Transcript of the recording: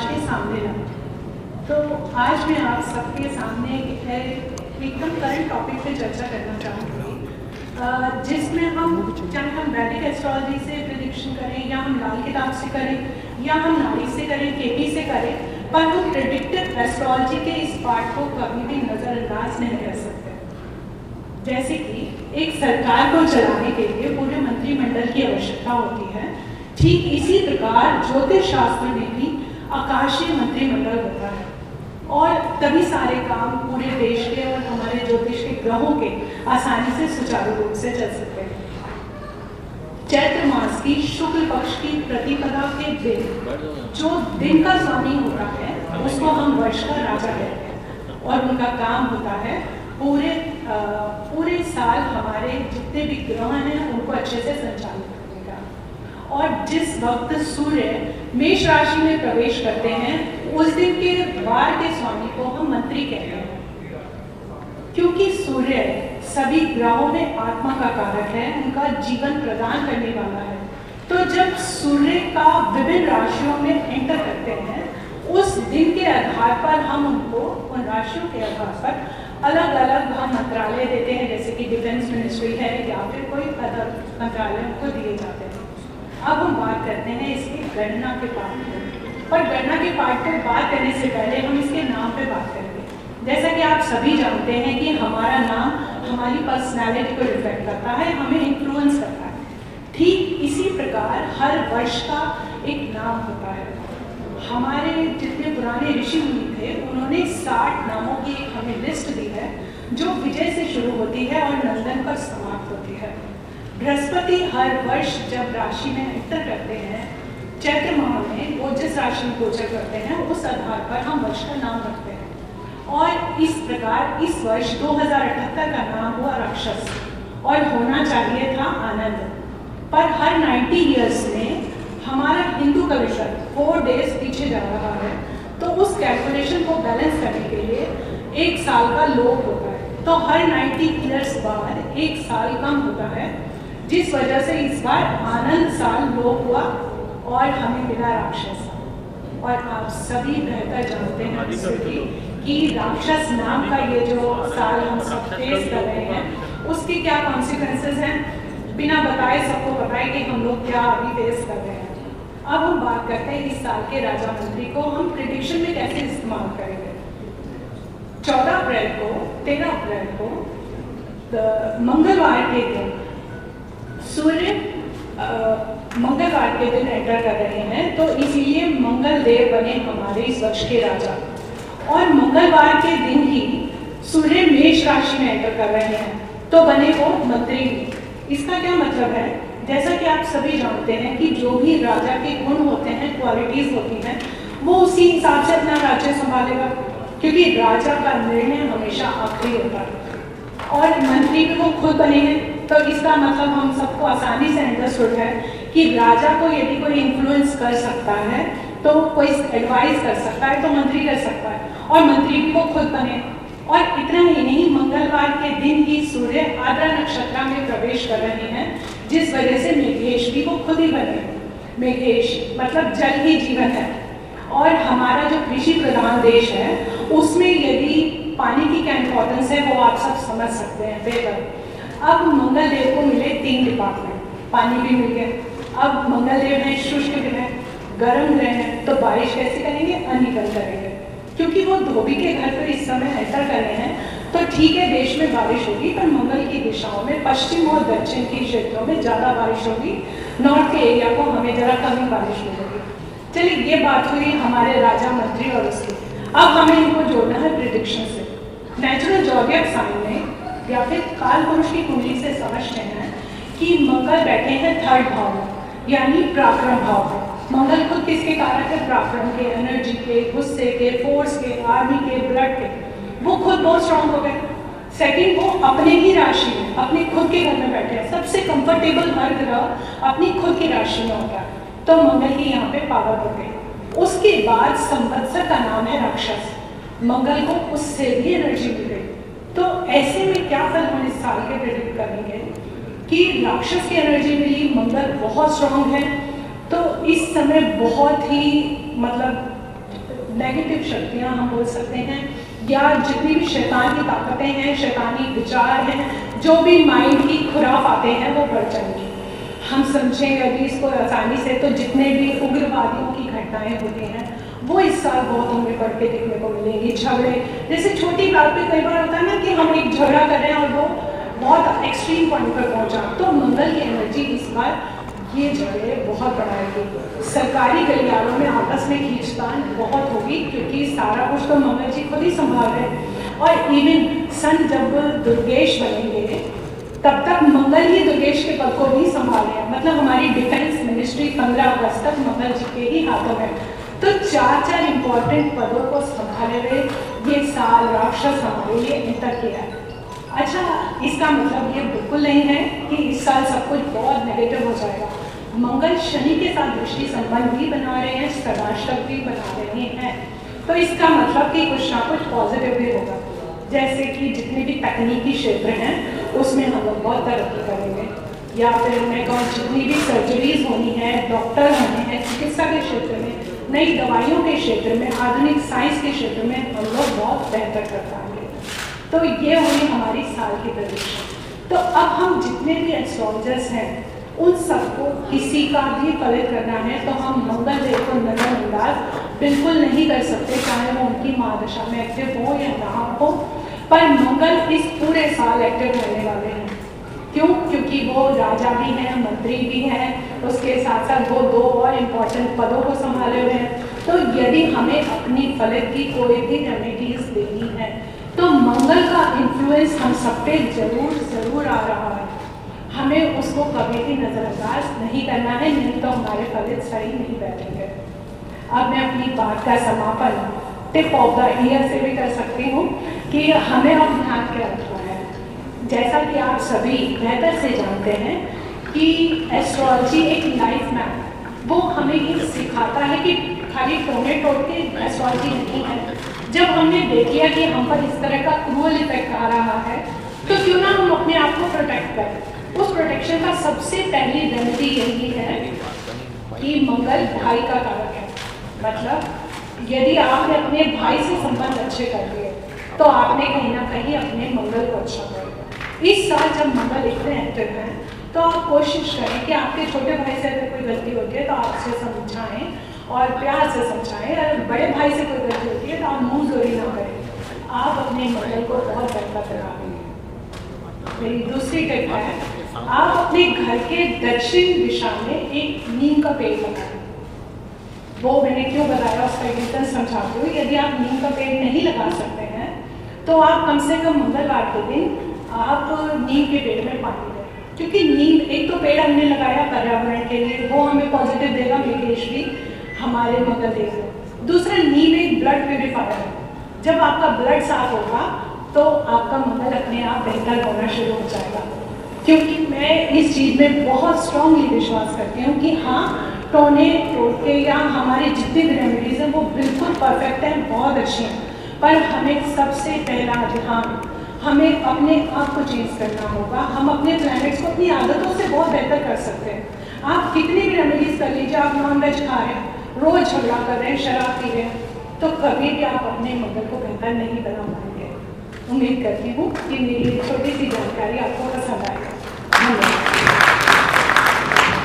समाज के सामने लाई। तो आज मैं आप सबके सामने एकदम करंट टॉपिक पे चर्चा करना चाहूँगी, जिसमें चाहे हम वैदिक एस्ट्रोलॉजी से प्रेडिक्शन करें या हम लाल किताब से करें या हम नाड़ी से करें, केपी से करें, पर वो प्रेडिक्टिव एस्ट्रोलॉजी के इस पार्ट को कभी भी नज़रअंदाज नहीं कर सकते। जैसे कि एक सरकार को चलाने के लिए पूरे मंत्रिमंडल की आवश्यकता होती है, ठीक इसी प्रकार ज्योतिष शास्त्र में भी आकाशीय मंत्रिमंडल होता है और तभी सारे काम पूरे देश के और हमारे ज्योतिष के ग्रहों के आसानी से सुचारू रूप से चल सकते हैं। चैत्र मास की शुक्ल पक्ष की प्रतिपदा के दिन जो दिन का स्वामी होता है उसको हम वर्ष का राजा कहते हैं और उनका काम होता है पूरे साल हमारे जितने भी ग्रह हैं उनको अच्छे से संचालित करने का। और जिस वक्त सूर्य मेष राशि में प्रवेश करते हैं उस दिन के वार के स्वामी को हम मंत्री कहते हैं, क्योंकि सूर्य सभी ग्रहों में आत्मा का कारक है, उनका जीवन प्रदान करने वाला है। तो जब सूर्य का विभिन्न राशियों में एंटर करते हैं उस दिन के आधार पर हम उनको उन राशियों के आधार पर अलग अलग हम मंत्रालय देते हैं, जैसे कि डिफेंस मिनिस्ट्री है या फिर कोई अदर मंत्रालय उनको दिए जाते हैं। अब हम बात करते हैं इसकी गणना के पार्ट पर, पर गणना के पार्ट पर बात करने से पहले हम इसके नाम पे बात करेंगे। जैसा कि आप सभी जानते हैं कि हमारा नाम हमारी पर्सनैलिटी को रिफ्लेक्ट करता है, हमें इन्फ्लुएंस करता है। ठीक इसी प्रकार हर वर्ष का एक नाम होता है। हमारे जितने पुराने ऋषि मुनि थे उन्होंने 60 नामों की एक हमें लिस्ट दी है जो विजय से शुरू होती है और नंदन पर समाप्त होती है। बृहस्पति हर वर्ष जब राशि में एंटर करते हैं चैत्र माह में, वो जिस राशि में गोचर करते हैं उस आधार पर हम वर्ष का नाम रखते हैं। और इस प्रकार इस वर्ष 2078 का नाम हुआ राक्षस और होना चाहिए था आनंद। पर हर 90 ईयर्स में हमारा हिंदू कैलेंडर 4 डेज पीछे जा रहा है, तो उस कैलकुलेशन को बैलेंस करने के लिए एक साल का लोप होता है। तो हर 90 ईयर्स बाद एक साल कम होता है, जिस वजह से इस बार आनंद साल लोप हुआ और हमें मिला राक्षस। और आप सभी बेहतर जानते हैं कि राक्षस नाम का ये जो साल हम सब फेस कर रहे हैं उसके क्या कॉन्सिक्वेंसेस हैं, बिना बताए सबको पता है कि हम लोग क्या अभी फेस कर रहे हैं। अब हम बात करते हैं इस साल के राजा मंत्री को हम प्रेडिक्शन में कैसे इस्तेमाल करेंगे। 14 अप्रैल को 13 अप्रैल को मंगलवार के दिन सूर्य मंगलवार के दिन एंटर कर रहे हैं, तो इसीलिए मंगल देव बने हमारे इस वर्ष के राजा। और मंगलवार के दिन ही सूर्य मेष राशि में एंटर कर रहे हैं तो बने वो मंत्री। इसका क्या मतलब है, जैसा कि आप सभी जानते हैं कि जो भी राजा के गुण होते हैं, क्वालिटीज होती हैं, वो उसी हिसाब से अपना राज्य संभालेगा, क्योंकि राजा का निर्णय हमेशा आखिरी होता है। और मंत्री भी वो खुद बने हैं, तो इसका मतलब हम सबको आसानी से अंडरस्टूड है कि राजा को यदि कोई इन्फ्लुएंस कर सकता है, तो कोई एडवाइस कर सकता है तो मंत्री कर सकता है, और मंत्री भी वो खुद बने। और इतना ही नहीं, मंगलवार के दिन ही सूर्य आद्रा नक्षत्र में प्रवेश कर रहे हैं, जिस वजह से मेघेश भी वो खुद ही बने। मेघेश मतलब जल ही जीवन है, और हमारा जो कृषि प्रधान देश है उसमें यदि पानी की क्या इंपॉर्टेंस है वो आप सब समझ सकते हैं बेहतर। अब मंगल देव को मिले 3 डिपार्टमेंट, पानी भी मिल गया। अब मंगल देव है शुष्क ग्रह, गर्म ग्रह है, तो बारिश कैसे करेंगे, अनिकल करेंगे, क्योंकि वो धोबी के घर पर इस समय एंटर कर रहे हैं। तो ठीक है देश में बारिश होगी, पर मंगल की दिशाओं में पश्चिम और दक्षिण के क्षेत्रों में ज़्यादा बारिश होगी, नॉर्थ के एरिया को हमें जरा कम ही बारिश मिलेगी। चलिए ये बात हुई हमारे राजा मंत्री और उसकी। अब हमें इनको जोड़ना है प्रिडिक्शन से। नेचुरल जॉडियक साइन में या फिर काल पुरुष की कुंडली से समझते हैं कि मंगल बैठे हैं 3rd भाव में, यानी पराक्रम भाव में। मंगल खुद किसके कारक है, पराक्रम के, एनर्जी के, गुस्से के, फोर्स के, आर्मी के, ब्लड के। वो खुद बहुत स्ट्रांग हो गए। सेकंड, वो अपने ही राशि में, अपने खुद के घर में बैठे हैं। सबसे कंफर्टेबल हर ग्रह अपनी खुद की राशि में होता है, तो मंगल की यहाँ पे पावर हो गई। उसके बाद संवत्सर का नाम है राक्षस, मंगल को उससे भी एनर्जी मिल गई। तो ऐसे में क्या फल हम इस साल के प्रेडिक्ट करेंगे कि राक्षस की एनर्जी मिली, मंगल बहुत स्ट्रांग है, तो इस समय बहुत ही मतलब नेगेटिव शक्तियाँ हम बोल सकते हैं, या जितनी भी शैतान की ताकतें हैं, शैतानी विचार हैं, जो भी माइंड की खुराफ आते हैं वो बढ़ जाएंगी। हम समझें अभी इसको आसानी से, तो जितने भी उग्रवादियों की घटनाएं होती हैं वो इस साल बहुत हमें बढ़ के देखने को मिलेंगी। झगड़े, जैसे छोटी बात पे कई बार होता है ना कि हम एक झगड़ा कर रहे हैं और वो बहुत एक्सट्रीम पॉइंट पर पहुंचा, तो मंगल की एनर्जी इस बार ये झगड़े बहुत बढ़ाएगी। सरकारी गलियारों में आपस में खींचतान बहुत होगी, क्योंकि सारा कुछ तो मंगल जी खुद ही संभाल रहे हैं। और इवन सन जब दुर्गेश बनेंगे तब तक मंगल ही दुर्गेश के पद को भी संभाल रहे हैं। मतलब हमारी डिफेंस मिनिस्ट्री 15 अगस्त तक मंगल जी के ही हाथों में। तो 4 इम्पोर्टेंट पदों को संभाले हुए ये साल राक्षस हमारे लिए एंटर किया है। अच्छा, इसका मतलब ये बिल्कुल नहीं है कि इस साल सब कुछ बहुत नेगेटिव हो जाएगा। मंगल शनि के साथ दृष्टि संबंध भी बना रहे हैं, सदाष्टक भी बना रहे हैं, तो इसका मतलब कि कुछ ना कुछ पॉजिटिव भी होगा। जैसे कि जितने भी तकनीकी क्षेत्र हैं उसमें हम लोग बहुत तरक्की करेंगे, या फिर मैं कहूँ जितनी भी सर्जरीज होनी है, डॉक्टर होने हैं, चिकित्सा के क्षेत्र में, नई दवाइयों के क्षेत्र में, आधुनिक साइंस के क्षेत्र में हम लोग बहुत बेहतर कर पाएंगे। तो ये हुई हमारी साल की प्रेडिक्शन। तो अब हम जितने भी एस्ट्रोलॉजर्स हैं उन सबको किसी का भी फलित करना है तो हम मंगल देव को नजरअंदाज बिल्कुल नहीं कर सकते, चाहे वो उनकी महादशा में एक्टिव हो या ना हो। पर मंगल इस पूरे साल एक्टिव रहने वाले हैं। क्यों? क्योंकि वो राजा भी हैं, मंत्री भी हैं, उसके साथ साथ वो 2 और इम्पोर्टेंट पदों को संभाले हुए हैं। तो यदि हमें अपनी फलक की कोई भी रेमेडीज देनी है तो मंगल का इन्फ्लुएंस हम सब पे जरूर आ रहा है। हमें उसको कभी भी नज़रअंदाज नहीं करना है, नहीं तो हमारे फलित सही नहीं बैठेंगे। अब मैं अपनी बात का समापन टिप ऑफ द ईयर से भी कर सकती हूँ कि हमें अब ध्यान क्या रखना है। जैसा कि आप सभी बेहतर से जानते हैं कि एस्ट्रोलॉजी एक लाइफ मैप, वो हमें ये सिखाता है कि खाली टोने तोड़ के एस्ट्रोलॉजी नहीं है। जब हमने देख लिया कि हम पर इस तरह का क्रूअल इफेक्ट आ रहा है तो क्यों ना हम अपने आप को प्रोटेक्ट करें। उस प्रोटेक्शन का सबसे पहली रेमेडी यही है कि मंगल भाई का कारक है। मतलब यदि आपने अपने भाई से संबंध अच्छे कर लिए तो आपने कहीं ना कहीं अपने मंगल को अच्छा कर लिया। इस साल जब मंगल इतने एक्टिव हैं तो आप कोशिश करें कि आपके छोटे भाई से अगर कोई गलती होती है तो आपसे समझाएं और प्यार से समझाएं। अगर बड़े भाई से कोई गलती होती है तो आप मुंह जोरी ना करें, आप अपने मंगल को बहुत बेहतर करा देंगे। मेरी दूसरी टिप है, आप अपने घर के दक्षिण दिशा में एक नीम का पेड़ लगाएं। वो मैंने क्यों बताया उसका रीजन समझाती हूँ। यदि आप नीम का पेड़ नहीं लगा सकते हैं तो आप कम से कम मंगलवार के दिन आप नीम के पेड़ में पानी दें, क्योंकि नीम एक तो पेड़ हमने लगाया पर्यावरण के लिए, वो हमें पॉजिटिव देगा, विदेश भी हमारे मंगल देगा। दूसरा, नीम एक ब्लड प्यूरिफायर है। जब आपका ब्लड साफ होगा तो आपका मंगल अपने आप बेहतर होना शुरू हो जाएगा। क्योंकि मैं इस चीज़ में बहुत स्ट्रांगली विश्वास करती हूँ कि हाँ, टोने तोड़ के या हमारी जितनी भी रेमेडीज हैं वो बिल्कुल परफेक्ट हैं, बहुत अच्छी हैं, पर हमें सबसे पहला ध्यान हमें अपने आप को चेंज करना होगा। हम अपने प्लैनेट्स को अपनी आदतों से बहुत बेहतर कर सकते हैं। आप कितनी भी रेमेडीज कर लीजिए, आप नॉन वेज खा रहे हैं, रोज झगड़ा कर रहे हैं, शराब पी रहे हैं, तो कभी भी आप अपने मंगल को बेहतर नहीं बना पाएंगे। उम्मीद करती हूँ कि मेरी छोटी सी जानकारी आपको पसंद आए।